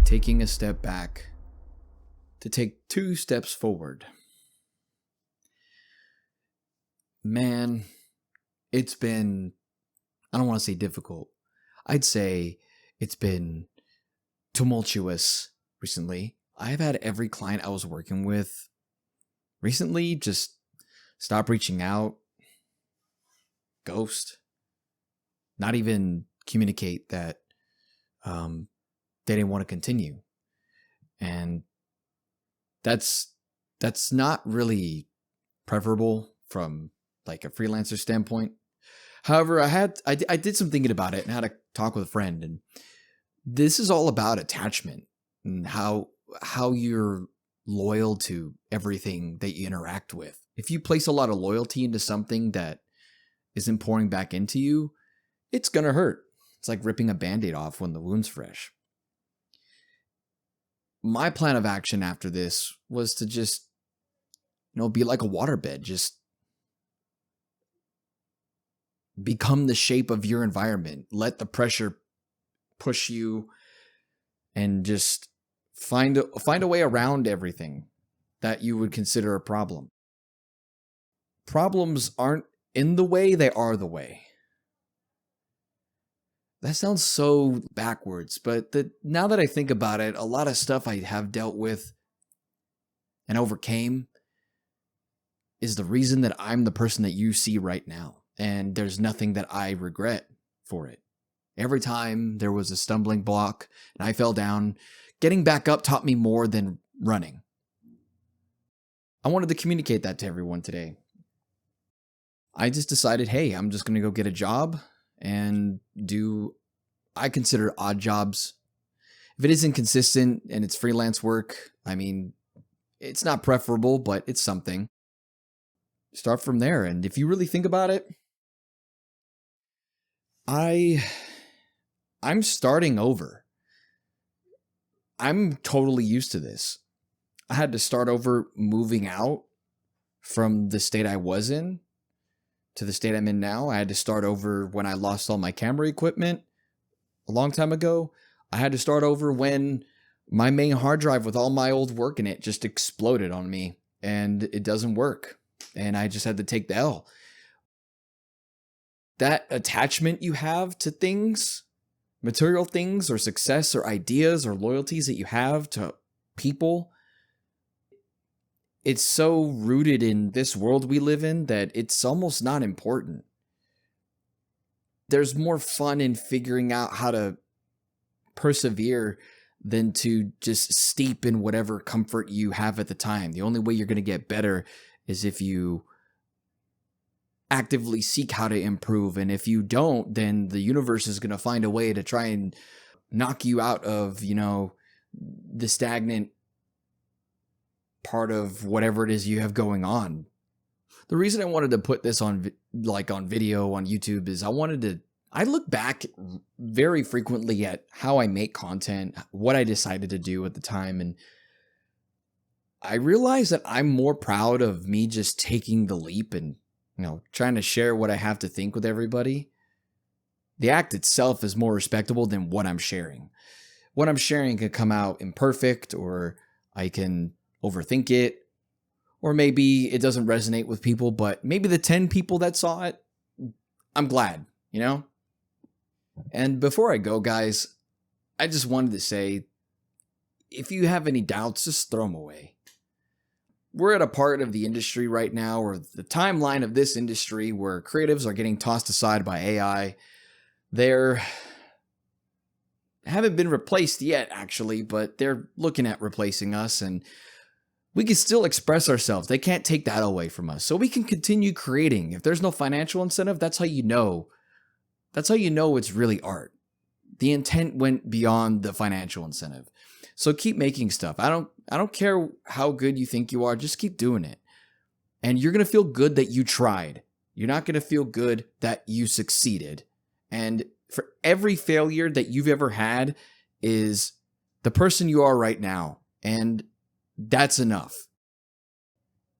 taking a step back to take 2 steps forward. Man, it's been, I don't want to say difficult. I'd say it's been tumultuous recently. I've had every client I was working with recently just stop reaching out, ghost, not even communicate that they didn't want to continue. And that's not really preferable from like a freelancer standpoint. However, I did some thinking about it and had a talk with a friend, and this is all about attachment and how you're loyal to everything that you interact with. If you place a lot of loyalty into something that isn't pouring back into you, it's gonna hurt. It's like ripping a Band-Aid off when the wound's fresh. My plan of action after this was to just, be like a waterbed, just become the shape of your environment. Let the pressure push you and just find a way around everything that you would consider a problem. Problems aren't in the way, they are the way. That sounds so backwards, but now that I think about it, a lot of stuff I have dealt with and overcame is the reason that I'm the person that you see right now. And there's nothing that I regret for it. Every time there was a stumbling block and I fell down, getting back up taught me more than running. I wanted to communicate that to everyone today. I just decided, hey, I'm just going to go get a job and do, I consider odd jobs. If it isn't consistent and it's freelance work, I mean, it's not preferable, but it's something. Start from there. And if you really think about it, I'm starting over. I'm totally used to this. I had to start over moving out from the state I was in to the state I'm in now. I had to start over when I lost all my camera equipment a long time ago. I had to start over when my main hard drive with all my old work in it just exploded on me and it doesn't work. And I just had to take the L. That attachment you have to things, material things or success or ideas or loyalties that you have to people, it's so rooted in this world we live in that it's almost not important. There's more fun in figuring out how to persevere than to just steep in whatever comfort you have at the time. The only way you're going to get better is if you actively seek how to improve. And if you don't, then the universe is going to find a way to try and knock you out of, the stagnant part of whatever it is you have going on. The reason I wanted to put this on video on YouTube is I look back very frequently at how I make content, what I decided to do at the time. And I realize that I'm more proud of me just taking the leap and, trying to share what I have to think with everybody. The act itself is more respectable than what I'm sharing. What I'm sharing can come out imperfect, or I can overthink it, or maybe it doesn't resonate with people, but maybe the 10 people that saw it, I'm glad, And before I go, guys, I just wanted to say, if you have any doubts, just throw them away. We're at a part of the industry right now, or the timeline of this industry, where creatives are getting tossed aside by AI. They're haven't been replaced yet, actually, but they're looking at replacing us, and we can still express ourselves. They can't take that away from us. So we can continue creating. If there's no financial incentive, that's how you know. That's how you know it's really art. The intent went beyond the financial incentive. So keep making stuff. I don't care how good you think you are, just keep doing it. And you're going to feel good that you tried. You're not going to feel good that you succeeded. And for every failure that you've ever had is the person you are right now. And that's enough.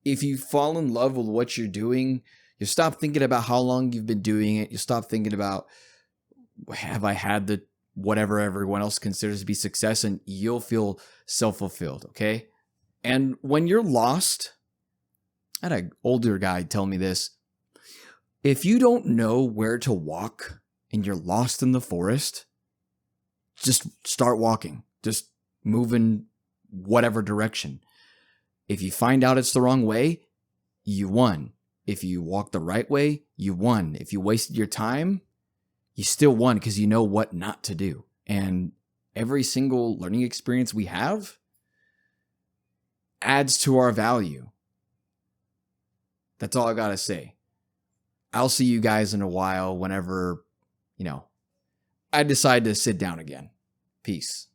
If you fall in love with what you're doing, you stop thinking about how long you've been doing it. You stop thinking about, have I had the whatever everyone else considers to be success, and you'll feel self-fulfilled, okay? And when you're lost, I had an older guy tell me this. If you don't know where to walk and you're lost in the forest, just start walking. Just move in whatever direction. If you find out it's the wrong way, you won. If you walk the right way, you won. If you wasted your time, you still won because you know what not to do. And every single learning experience we have adds to our value. That's all I got to say. I'll see you guys in a while whenever, I decide to sit down again. Peace.